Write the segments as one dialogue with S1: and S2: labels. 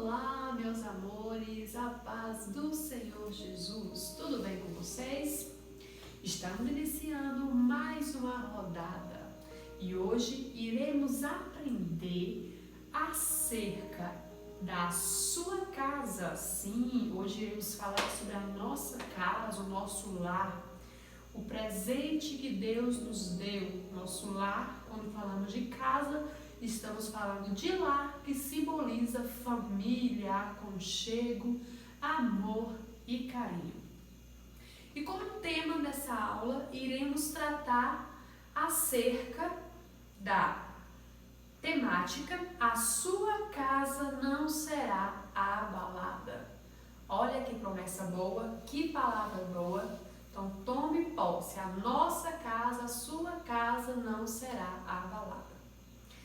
S1: Olá, meus amores, a paz do Senhor Jesus. Tudo bem com vocês? Estamos iniciando mais uma rodada e hoje iremos aprender acerca da sua casa. Sim, hoje iremos falar sobre a nossa casa, o nosso lar, o presente que Deus nos deu. Nosso lar, quando falamos de casa, estamos falando de lar, que simboliza família, aconchego, amor e carinho. E como tema dessa aula, iremos tratar acerca da temática A Sua Casa Não Será Abalada. Olha que promessa boa, que palavra boa. Então tome posse, a nossa casa, a sua casa não será abalada.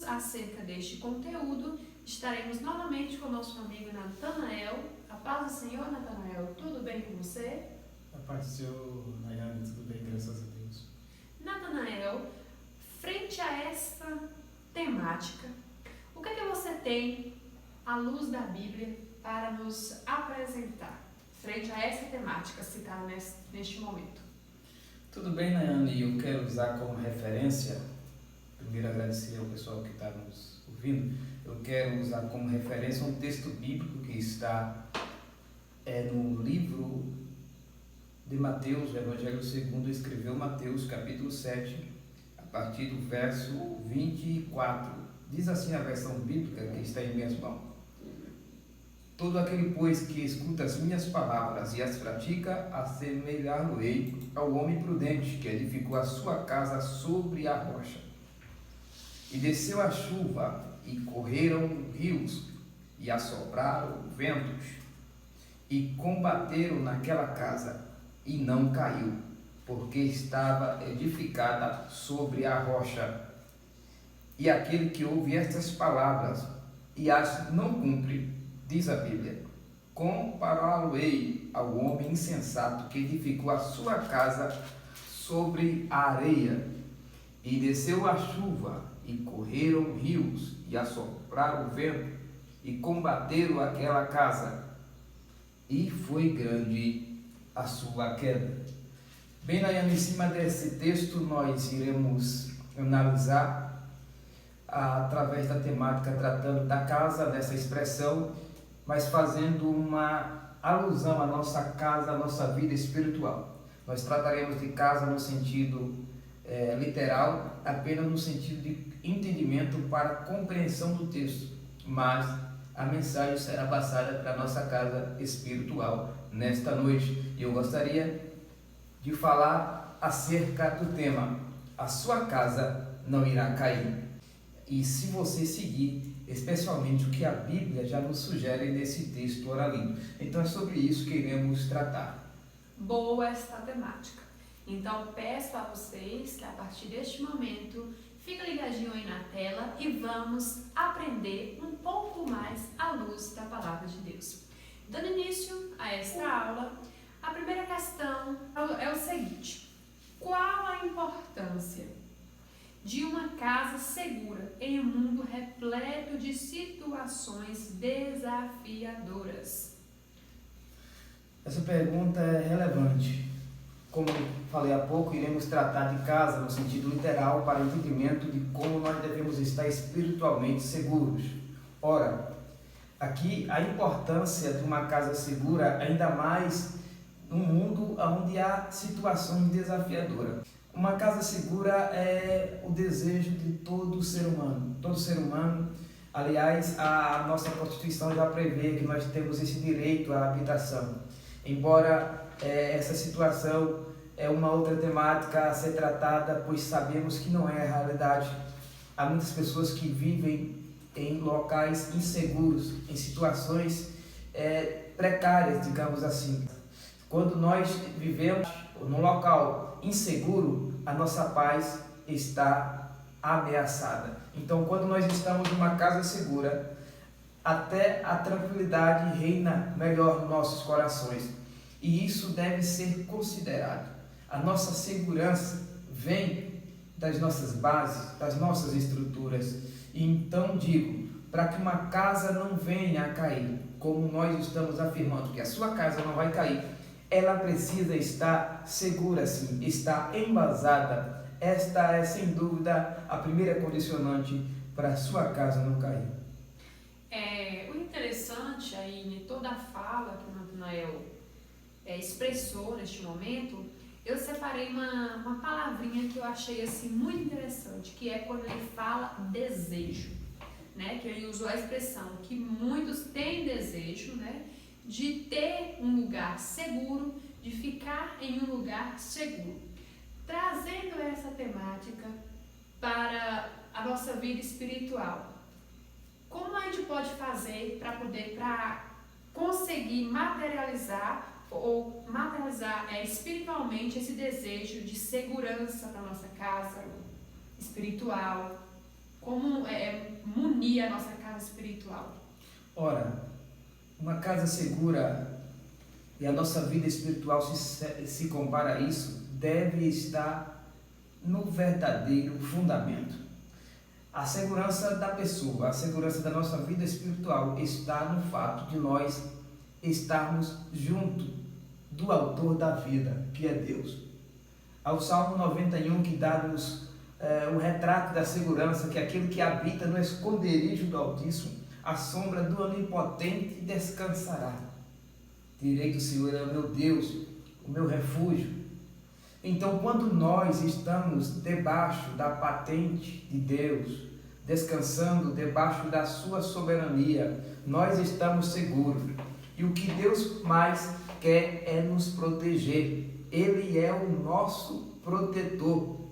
S1: Acerca deste conteúdo, estaremos novamente com o nosso amigo Natanael. A paz do Senhor, Natanael, tudo bem com você?
S2: A paz do Senhor, Nayane, tudo bem, graças a Deus.
S1: Natanael, frente a esta temática, o que é que você tem, à luz da Bíblia, para nos apresentar? Frente a essa temática citada neste momento.
S2: Tudo bem, Nayane, eu quero usar como referência, primeiro agradecer ao pessoal que está nos ouvindo, eu quero usar como referência um texto bíblico que está no livro de Mateus, o Evangelho segundo escreveu Mateus, capítulo 7, a partir do verso 24. Diz assim a versão bíblica que está em minhas mãos: todo aquele, pois, que escuta as minhas palavras e as pratica, assemelhar-lo-ei ao homem prudente, que edificou a sua casa sobre a rocha. E desceu a chuva, e correram rios, e assopraram ventos, e combateram naquela casa, e não caiu, porque estava edificada sobre a rocha. E aquele que ouve estas palavras e as não cumpre, diz a Bíblia, compará-lo-ei ao homem insensato que edificou a sua casa sobre a areia. E desceu a chuva, e correram rios, e assopraram o vento, e combateram aquela casa, e foi grande a sua queda. Bem, Nayane, em cima desse texto nós iremos analisar através da temática tratando da casa, dessa expressão, mas fazendo uma alusão à nossa casa, à nossa vida espiritual. Nós trataremos de casa no sentido literal, apenas no sentido de entendimento para compreensão do texto, mas a mensagem será passada para a nossa casa espiritual nesta noite. E eu gostaria de falar acerca do tema A Sua Casa Não Irá Cair. E se você seguir especialmente o que a Bíblia já nos sugere nesse texto oralindo. Então é sobre isso que iremos tratar.
S1: Boa esta temática. Então peço a vocês que a partir deste momento fiquem ligadinho aí na tela e vamos aprender um pouco mais à luz da Palavra de Deus. Dando início a esta aula, a primeira questão é o seguinte: qual a importância de uma casa segura em um mundo repleto de situações desafiadoras?
S2: Essa pergunta é relevante. Como falei há pouco, iremos tratar de casa no sentido literal para entendimento de como nós devemos estar espiritualmente seguros. Ora, aqui a importância de uma casa segura, ainda mais num mundo onde há situações desafiadoras. Uma casa segura é o desejo de todo ser humano. Todo ser humano, aliás, a nossa Constituição já prevê que nós temos esse direito à habitação. Embora essa situação é uma outra temática a ser tratada, pois sabemos que não é a realidade. Há muitas pessoas que vivem em locais inseguros, em situações precárias, digamos assim. Quando nós vivemos num local inseguro, a nossa paz está ameaçada. Então, quando nós estamos numa casa segura, até a tranquilidade reina melhor nos nossos corações. E isso deve ser considerado. A nossa segurança vem das nossas bases, das nossas estruturas. E então digo, para que uma casa não venha a cair, como nós estamos afirmando que a sua casa não vai cair, ela precisa estar segura sim, estar embasada. Esta é sem dúvida a primeira condicionante para a sua casa não cair.
S1: O interessante aí em toda a fala que o Natanael expressou neste momento, eu separei uma palavrinha que eu achei assim muito interessante, que é quando ele fala desejo, né? Que ele usou a expressão que muitos têm desejo, né? De ter um lugar seguro, de ficar em um lugar seguro. Trazendo essa temática para a nossa vida espiritual. Como a gente pode fazer para conseguir materializar espiritualmente esse desejo de segurança para a nossa casa espiritual? Como munir a nossa casa espiritual?
S2: Ora, uma casa segura, e a nossa vida espiritual se compara a isso, deve estar no verdadeiro fundamento. A segurança da pessoa, a segurança da nossa vida espiritual está no fato de nós estarmos junto do autor da vida, que é Deus. Ao Salmo 91, que dá-nos o retrato da segurança, que é aquele que habita no esconderijo do Altíssimo, à sombra do Onipotente descansará. Direi do Senhor, é o meu Deus, o meu refúgio. Então, quando nós estamos debaixo da patente de Deus, descansando debaixo da sua soberania, nós estamos seguros. E o que Deus mais quer é nos proteger. Ele é o nosso protetor.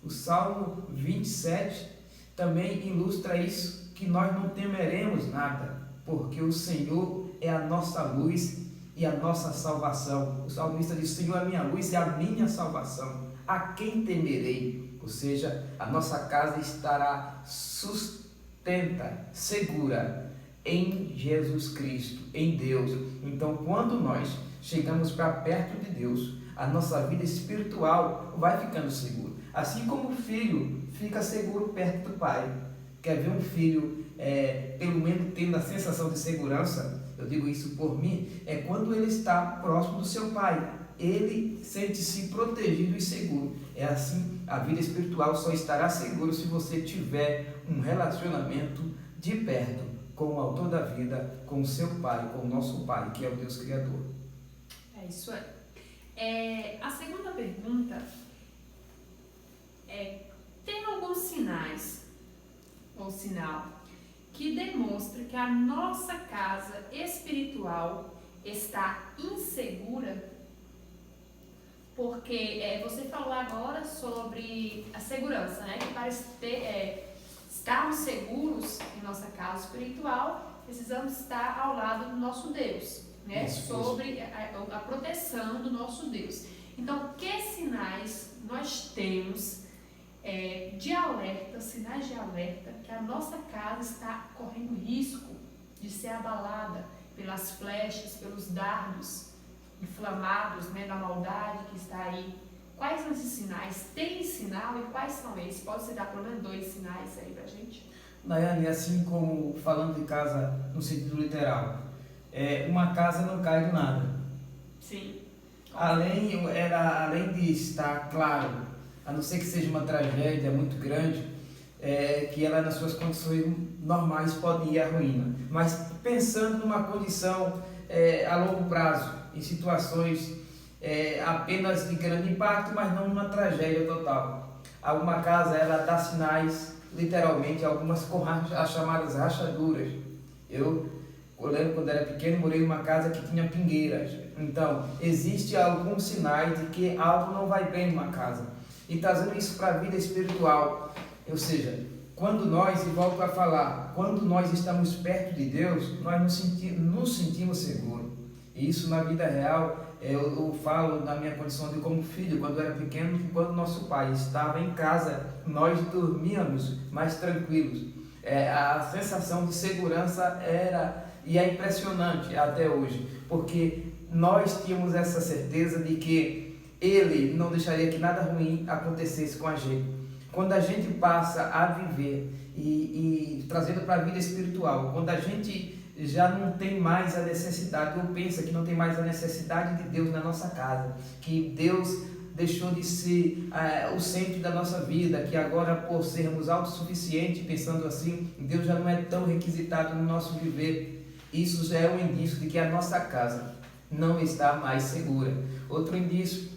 S2: O Salmo 27 também ilustra isso, que nós não temeremos nada, porque o Senhor é a nossa luz e a nossa salvação. O salmista diz: Senhor é a minha luz e a minha salvação. A quem temerei? Ou seja, a nossa casa estará segura em Jesus Cristo, em Deus. Então, quando nós chegamos para perto de Deus, a nossa vida espiritual vai ficando segura. Assim como o filho fica seguro perto do pai. Quer ver um filho, pelo menos tendo a sensação de segurança? Eu digo isso por mim, é quando ele está próximo do seu pai. Ele sente-se protegido e seguro. É assim, a vida espiritual só estará segura se você tiver um relacionamento de perto com o autor da vida, com o seu pai, com o nosso pai, que é o Deus Criador.
S1: É isso aí. A segunda pergunta tem alguns sinais ou sinal que demonstra que a nossa casa espiritual está insegura? Porque você falou agora sobre a segurança, né? Que para estarmos seguros em nossa casa espiritual, precisamos estar ao lado do nosso Deus, né? Sobre a proteção do nosso Deus. Então, que sinais nós temos de alerta, sinais de alerta, que a nossa casa está correndo risco de ser abalada pelas flechas, pelos dardos inflamados, né, da maldade que está aí? Quais são esses sinais? Tem sinal e quais são eles? Pode você dar pelo menos 2 sinais aí pra gente?
S2: Nayane, assim como falando de casa no sentido literal, uma casa não cai do nada.
S1: Sim.
S2: Além de estar claro, a não ser que seja uma tragédia muito grande, que ela nas suas condições normais pode ir à ruína. Mas pensando numa condição a longo prazo, em situações apenas de grande impacto, mas não uma tragédia total. Alguma casa, ela dá sinais, literalmente, algumas com as chamadas rachaduras. Eu lembro quando era pequeno, morei em uma casa que tinha pingueiras. Então, existe alguns sinais de que algo não vai bem numa casa. E trazendo isso para a vida espiritual, ou seja, quando nós, e volto a falar, quando nós estamos perto de Deus, nós nos sentimos seguros. E isso na vida real, eu falo na minha condição de como filho, quando eu era pequeno, que quando nosso pai estava em casa, nós dormíamos mais tranquilos. A sensação de segurança e é impressionante até hoje, porque nós tínhamos essa certeza de que Ele não deixaria que nada ruim acontecesse com a gente. Quando a gente passa a viver e trazendo para a vida espiritual. Quando a gente já não tem mais a necessidade, ou pensa que não tem mais a necessidade de Deus na nossa casa, que Deus deixou de ser o centro da nossa vida, que agora, por sermos autossuficientes, pensando assim, Deus já não é tão requisitado no nosso viver. Isso já é um indício de que a nossa casa não está mais segura. Outro indício,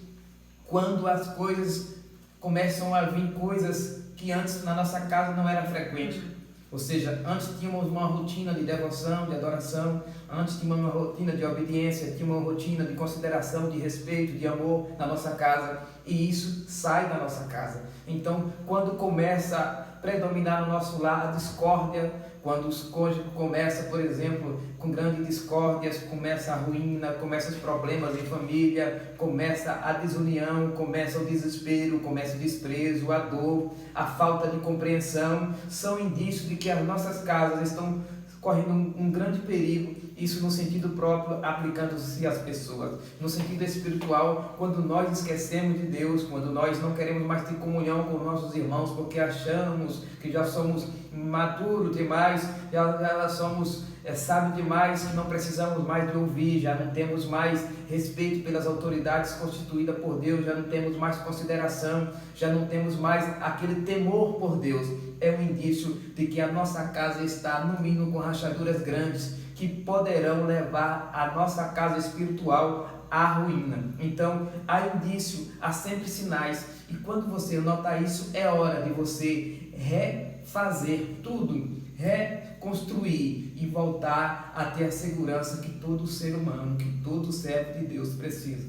S2: quando as coisas começam a vir coisas que antes na nossa casa não era frequente. Ou seja, antes tínhamos uma rotina de devoção, de adoração, antes tínhamos uma rotina de obediência, tínhamos uma rotina de consideração, de respeito, de amor na nossa casa, e isso sai da nossa casa. Então, quando começa a predominar no nosso lar a discórdia, quando os cônjuges começam, por exemplo, com grandes discórdias, começa a ruína, começa os problemas em família, começa a desunião, começa o desespero, começa o desprezo, a dor, a falta de compreensão, são indícios de que as nossas casas estão correndo um grande perigo, isso no sentido próprio, aplicando-se às pessoas. No sentido espiritual, quando nós esquecemos de Deus, quando nós não queremos mais ter comunhão com nossos irmãos, porque achamos que já somos maduros demais, já somos sábios demais, que não precisamos mais de ouvir, já não temos mais respeito pelas autoridades constituídas por Deus, já não temos mais consideração, já não temos mais aquele temor por Deus. É um indício de que a nossa casa está, no mínimo, com rachaduras grandes, que poderão levar a nossa casa espiritual à ruína. Então, há indício, há sempre sinais, e quando você nota isso, é hora de você refazer tudo, reconstruir e voltar a ter a segurança que todo ser humano, que todo servo de Deus precisa.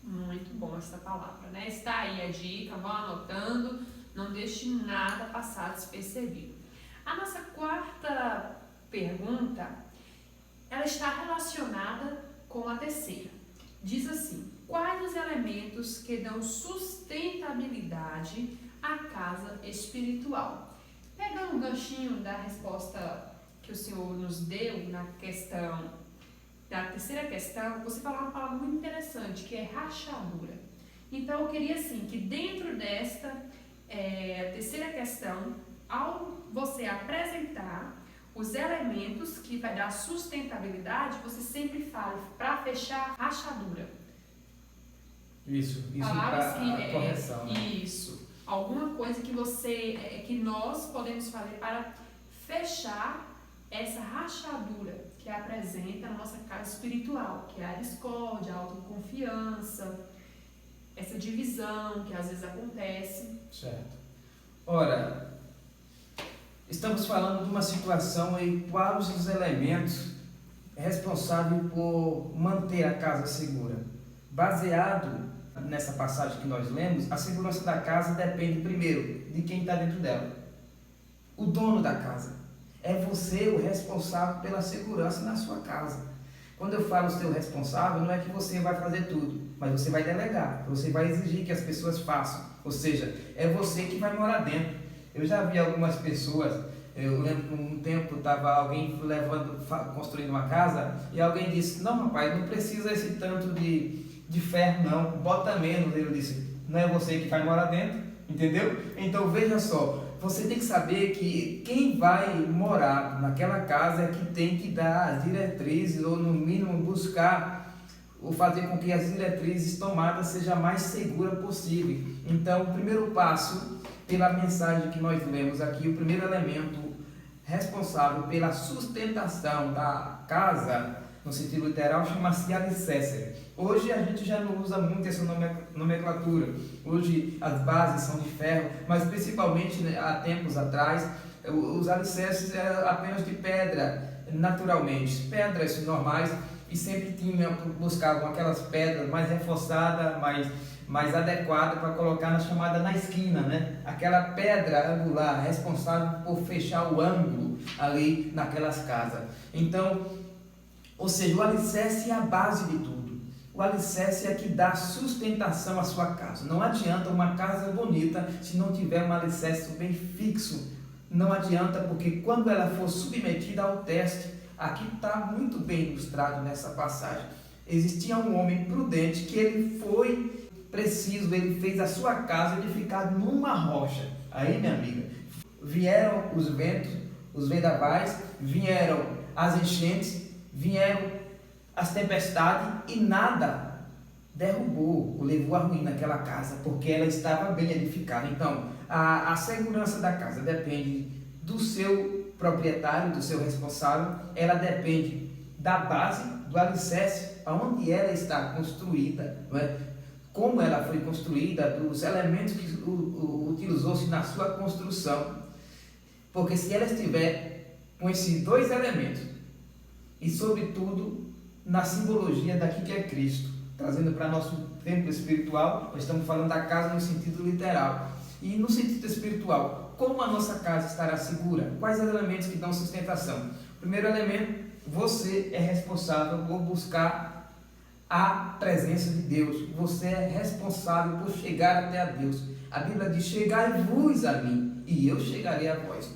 S1: Muito bom essa palavra, né? Está aí a dica, vão anotando, não deixe nada passar despercebido. A nossa quarta pergunta, ela está relacionada com a terceira. Diz assim: quais os elementos que dão sustentabilidade à casa espiritual? Pegando um ganchinho da resposta que o Senhor nos deu na terceira questão, você falou uma palavra muito interessante, que é rachadura. Então, eu queria assim, que dentro desta terceira questão, ao você apresentar os elementos que vai dar sustentabilidade, você sempre fala para fechar rachadura.
S2: Isso
S1: Palavras
S2: para a correção. Né?
S1: Isso. Alguma coisa que nós podemos fazer para fechar essa rachadura que apresenta na nossa casa espiritual, que é a discórdia, a autoconfiança, essa divisão que às vezes acontece.
S2: Certo. Ora, estamos falando de uma situação em quais os elementos responsáveis por manter a casa segura. Baseado nessa passagem que nós lemos, a segurança da casa depende primeiro de quem está dentro dela. O dono da casa. É você o responsável pela segurança na sua casa. Quando eu falo ser o responsável, não é que você vai fazer tudo, mas você vai delegar, você vai exigir que as pessoas façam. Ou seja, é você que vai morar dentro. Eu já vi algumas pessoas, eu lembro que um tempo estava alguém construindo uma casa e alguém disse: não, rapaz, não precisa esse tanto de ferro não, bota menos. Ele disse: não é você que vai morar dentro, entendeu? Então veja só, você tem que saber que quem vai morar naquela casa é que tem que dar as diretrizes, ou no mínimo buscar ou fazer com que as diretrizes tomadas seja a mais segura possível. Então, o primeiro passo, pela mensagem que nós lemos aqui, o primeiro elemento responsável pela sustentação da casa, no sentido literal, chama-se alicerce. Hoje a gente já não usa muito essa nomenclatura. Hoje as bases são de ferro, mas principalmente há tempos atrás, os alicerces eram apenas de pedra, naturalmente, pedras normais, e sempre buscavam aquelas pedras mais reforçadas, mais adequadas para colocar na chamada na esquina, né? Aquela pedra angular responsável por fechar o ângulo ali naquelas casas. Então, ou seja, o alicerce é a base de tudo. O alicerce é que dá sustentação à sua casa. Não adianta uma casa bonita se não tiver um alicerce bem fixo. Não adianta, porque quando ela for submetida ao teste, aqui está muito bem ilustrado nessa passagem. Existia um homem prudente que ele fez a sua casa edificada numa rocha. Aí, minha amiga, vieram os ventos, os vendavais, vieram as enchentes, vieram as tempestades e nada derrubou ou levou a ruína naquela casa, porque ela estava bem edificada. Então, a segurança da casa depende do seu proprietário, do seu responsável, ela depende da base, do alicerce, aonde ela está construída, não é? Como ela foi construída, dos elementos que utilizou-se na sua construção. Porque se ela estiver com esses dois elementos, e sobretudo na simbologia daqui que é Cristo, trazendo para nosso templo espiritual, nós estamos falando da casa no sentido literal, e no sentido espiritual, como a nossa casa estará segura? Quais os elementos que dão sustentação? O primeiro elemento, você é responsável por buscar a presença de Deus, você é responsável por chegar até a Deus. A Bíblia diz: chegai-vos a mim, e eu chegarei a vós.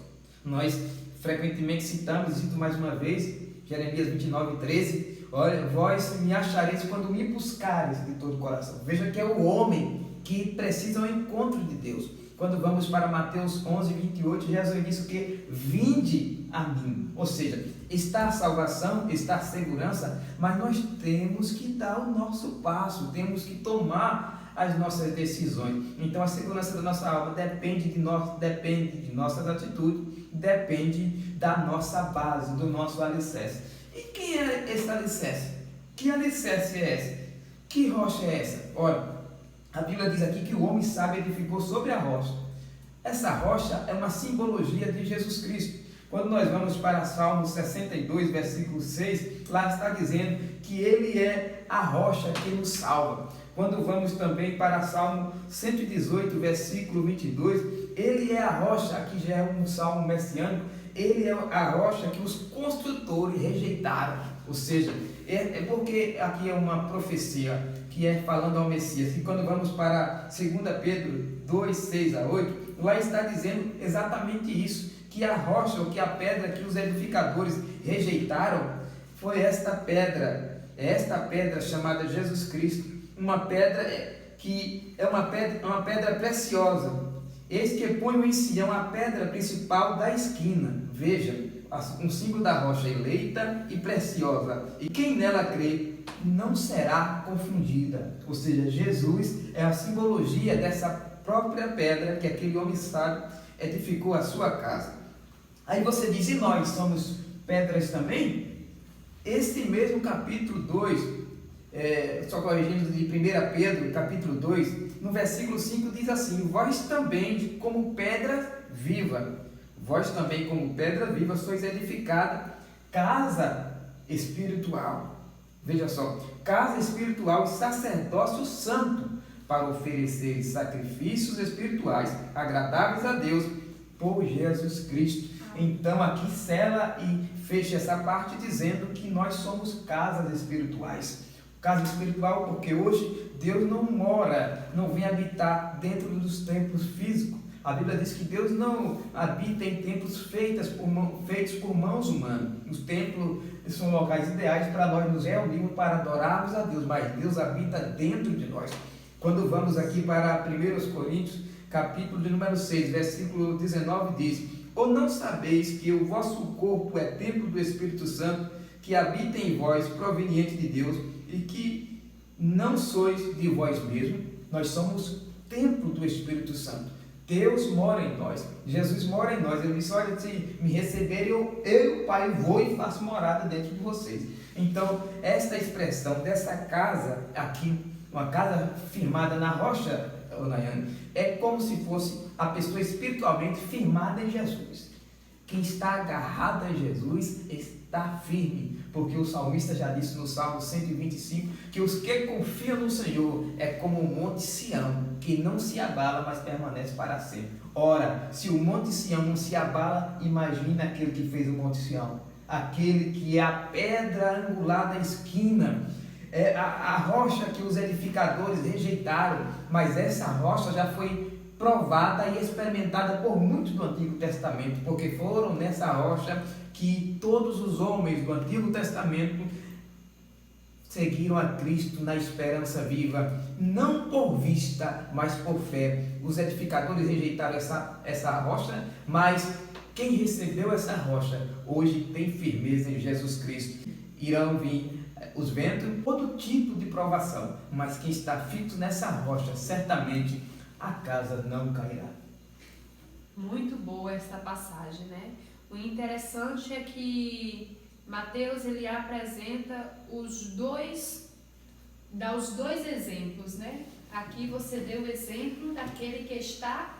S2: Nós frequentemente citamos, cito mais uma vez, Jeremias 29:13, olha, vós me achareis quando me buscareis de todo o coração. Veja que é o homem que precisa ao encontro de Deus. Quando vamos para Mateus 11:28, Jesus disse que vinde a mim. Ou seja, está a salvação, está a segurança, mas nós temos que dar o nosso passo, temos que tomar as nossas decisões. Então a segurança da nossa alma depende de nós, depende de nossas atitudes, depende da nossa base, do nosso alicerce. E quem é esse alicerce? Que alicerce é esse? Que rocha é essa? Olha, a Bíblia diz aqui que o homem sábio edificou sobre a rocha. Essa rocha é uma simbologia de Jesus Cristo. Quando nós vamos para Salmo 62, versículo 6, lá está dizendo que Ele é a rocha que nos salva. Quando vamos também para Salmo 118, versículo 22, Ele é a rocha, aqui já é um salmo messiânico, Ele é a rocha que os construtores rejeitaram. Ou seja, é porque aqui é uma profecia que é falando ao Messias. E quando vamos para 2 Pedro 2, 6 a 8, lá está dizendo exatamente isso, que a rocha, ou que a pedra que os edificadores rejeitaram, foi esta pedra chamada Jesus Cristo, uma pedra que é uma pedra preciosa. Eis que ponho em Sião a pedra principal da esquina. Veja, um símbolo da rocha eleita e preciosa. E quem nela crê não será confundida. Ou seja, Jesus é a simbologia dessa própria pedra que aquele homem sábio edificou a sua casa. Aí você diz: e nós somos pedras também? Este mesmo capítulo 2, só corrigindo de 1 Pedro, capítulo 2, no versículo 5 diz assim: vós também como pedra viva, sois edificada casa espiritual. Veja só, casa espiritual e sacerdócio santo, para oferecer sacrifícios espirituais agradáveis a Deus por Jesus Cristo. Então aqui sela e fecha essa parte dizendo que nós somos casas espirituais. Casa espiritual porque hoje Deus não vem habitar dentro dos templos físicos. A Bíblia diz que Deus não habita em templos feitos por mãos humanas. Os templos são locais ideais para nós nos reunirmos para adorarmos a Deus, mas Deus habita dentro de nós. Quando vamos aqui para 1 Coríntios, capítulo de número 6, versículo 19, diz: ou não sabeis que o vosso corpo é templo do Espírito Santo, que habita em vós, proveniente de Deus, e que não sois de vós mesmos? Nós somos templo do Espírito Santo. Deus mora em nós, Jesus mora em nós. Ele disse: olha, se me receberem, eu e o Pai vou e faço morada dentro de vocês. Então, esta expressão dessa casa aqui, uma casa firmada na rocha, Nayane, é como se fosse a pessoa espiritualmente firmada em Jesus. Quem está agarrado a Jesus está firme, porque o salmista já disse no Salmo 125 que os que confiam no Senhor é como o monte Sião, que não se abala, mas permanece para sempre. Ora, se o monte Sião não se abala, imagina aquele que fez o monte Sião, aquele que é a pedra angular da esquina, é a rocha que os edificadores rejeitaram, mas essa rocha já foi provada e experimentada por muitos do Antigo Testamento, porque foram nessa rocha que todos os homens do Antigo Testamento seguiram a Cristo na esperança viva, não por vista, mas por fé. Os edificadores rejeitaram essa rocha, mas quem recebeu essa rocha hoje tem firmeza em Jesus Cristo. Irão vir os ventos, todo tipo de provação, mas quem está fixo nessa rocha, certamente a casa não cairá.
S1: Muito boa esta passagem, né? O interessante é que Mateus ele apresenta dá os dois exemplos, né? Aqui você deu o exemplo daquele que está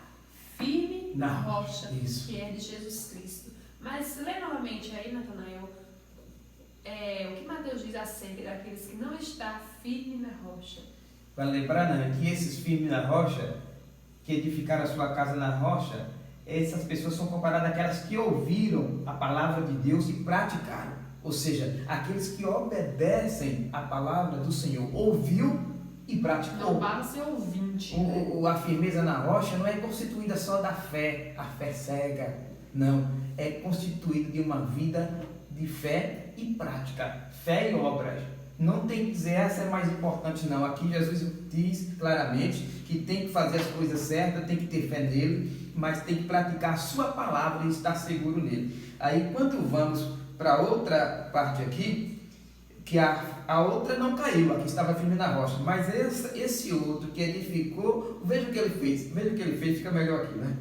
S1: firme na rocha,
S2: isso,
S1: que é de Jesus Cristo. Mas lê novamente aí, Natanael, o que Mateus diz acerca daqueles que não estão firmes na rocha.
S2: Para lembrar, né, que esses firmes na rocha, que edificaram a sua casa na rocha, essas pessoas são comparadas àquelas que ouviram a palavra de Deus e praticaram. Ou seja, aqueles que obedecem a palavra do Senhor, ouviu e praticou.
S1: Não para ser ouvinte.
S2: A firmeza na rocha não é constituída só da fé, a fé cega. Não, é constituída de uma vida de fé e prática, fé e obras. Não tem que dizer essa é mais importante não. Aqui Jesus diz claramente que tem que fazer as coisas certas, tem que ter fé nele, mas tem que praticar a sua palavra e estar seguro nele. Aí quando vamos para outra parte aqui, que a outra não caiu, aqui estava firme na rocha, mas esse outro que edificou, veja o que ele fez, fica melhor aqui, né?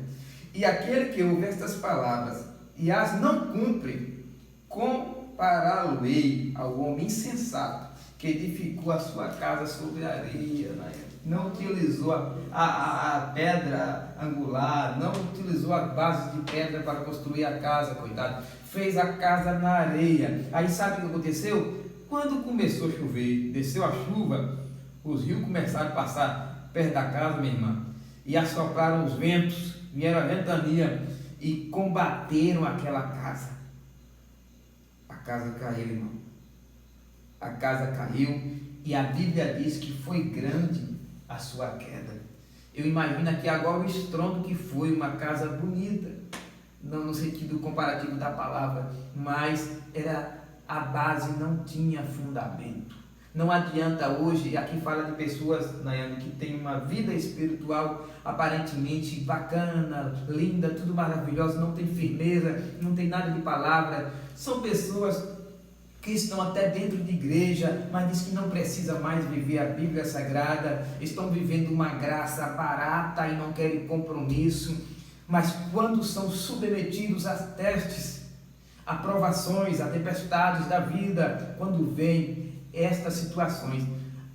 S2: E aquele que ouve estas palavras e as não cumpre, compará-lo-ei ao homem insensato que edificou a sua casa sobre a areia, né? Não utilizou a pedra angular, não utilizou a base de pedra para construir a casa, coitado. Fez a casa na areia. Aí sabe o que aconteceu? Quando começou a chover, desceu a chuva, os rios começaram a passar perto da casa, minha irmã, e assopraram os ventos, vieram a ventania e combateram aquela casa. A casa caiu, irmão. A casa caiu e a Bíblia diz que foi grande a sua queda. Eu imagino aqui agora o estrondo que foi uma casa bonita, não no sentido comparativo da palavra, mas a base não tinha fundamento. Não adianta hoje, aqui fala de pessoas, Nayane, que tem uma vida espiritual aparentemente bacana, linda, tudo maravilhoso, não tem firmeza, não tem nada de palavra. São pessoas que estão até dentro de igreja, mas diz que não precisa mais viver a Bíblia Sagrada, estão vivendo uma graça barata e não querem compromisso, mas quando são submetidos a testes, a provações, a tempestades da vida, quando vem estas situações,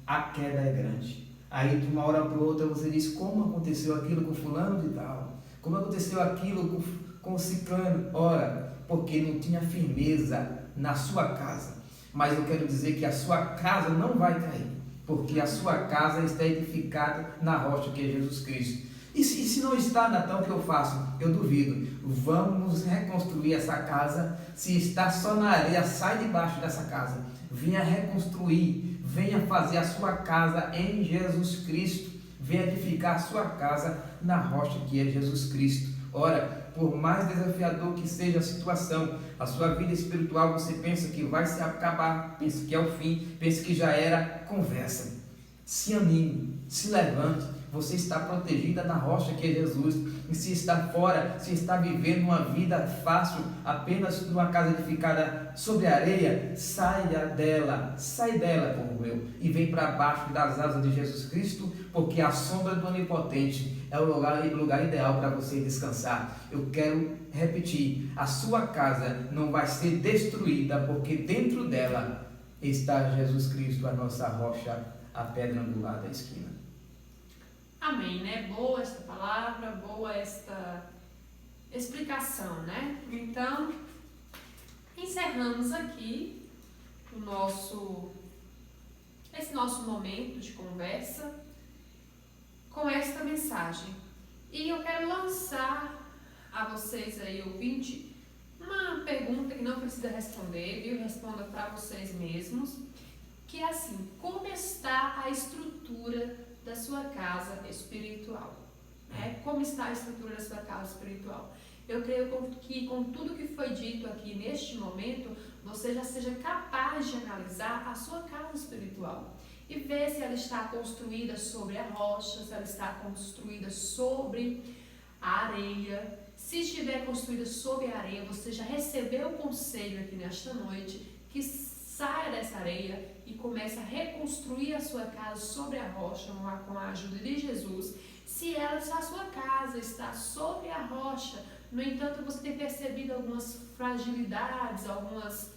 S2: a queda é grande. Aí de uma hora para outra você diz, como aconteceu aquilo com fulano de tal? Como aconteceu aquilo com ciclano? Ora, porque não tinha firmeza na sua casa. Mas eu quero dizer que a sua casa não vai cair, porque a sua casa está edificada na rocha que é Jesus Cristo. E se não está, Natão, o que eu faço? Eu duvido. Vamos reconstruir essa casa. Se está só na areia, sai debaixo dessa casa. Venha reconstruir, venha fazer a sua casa em Jesus Cristo. Venha edificar a sua casa na rocha que é Jesus Cristo. Ora, por mais desafiador que seja a situação, a sua vida espiritual, você pensa que vai se acabar, pensa que é o fim, pensa que já era, conversa. Se anime, se levante, você está protegida na rocha que é Jesus. E se está fora, se está vivendo uma vida fácil, apenas numa casa edificada sobre a areia, sai dela, povo meu, e vem para baixo das asas de Jesus Cristo, porque a sombra do Onipotente é o lugar ideal para você descansar. Eu quero repetir, a sua casa não vai ser destruída, porque dentro dela está Jesus Cristo, a nossa rocha, a pedra angular da esquina.
S1: Amém, né? Boa esta palavra, boa esta explicação, né? Então, encerramos aqui esse nosso momento de conversa com esta mensagem. E eu quero lançar a vocês aí, ouvinte, uma pergunta que não precisa responder, viu? Responda para vocês mesmos, que é assim: como está a estrutura da sua casa espiritual? Como está a estrutura da sua casa espiritual? Eu creio que com tudo que foi dito aqui neste momento, você já seja capaz capaz de analisar a sua casa espiritual e ver se ela está construída sobre a rocha, se ela está construída sobre a areia. Se estiver construída sobre a areia, você já recebeu o conselho aqui nesta noite que saia dessa areia e comece a reconstruir a sua casa sobre a rocha com a ajuda de Jesus. Se a sua casa está sobre a rocha, no entanto, você tem percebido algumas fragilidades, algumas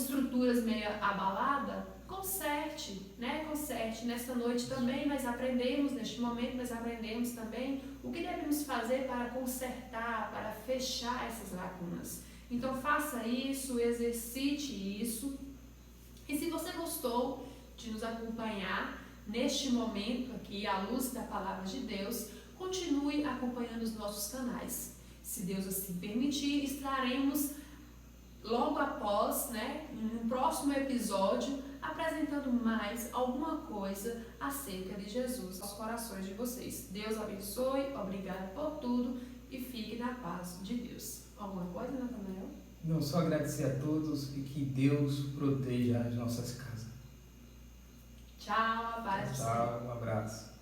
S1: estruturas meio abaladas, conserte, né? Conserte. Nesta noite também neste momento nós aprendemos também o que devemos fazer para consertar, para fechar essas lacunas. Então faça isso, exercite isso. E se você gostou de nos acompanhar neste momento aqui, à luz da Palavra de Deus, continue acompanhando os nossos canais. Se Deus assim permitir, estaremos logo após, no próximo episódio, apresentando mais alguma coisa acerca de Jesus aos corações de vocês. Deus abençoe, obrigado por tudo e fique na paz de Deus. Alguma coisa, Natanael?
S2: Não, só agradecer a todos e que Deus proteja as nossas casas.
S1: Tchau, a paz do Senhor.
S2: Tchau, um abraço.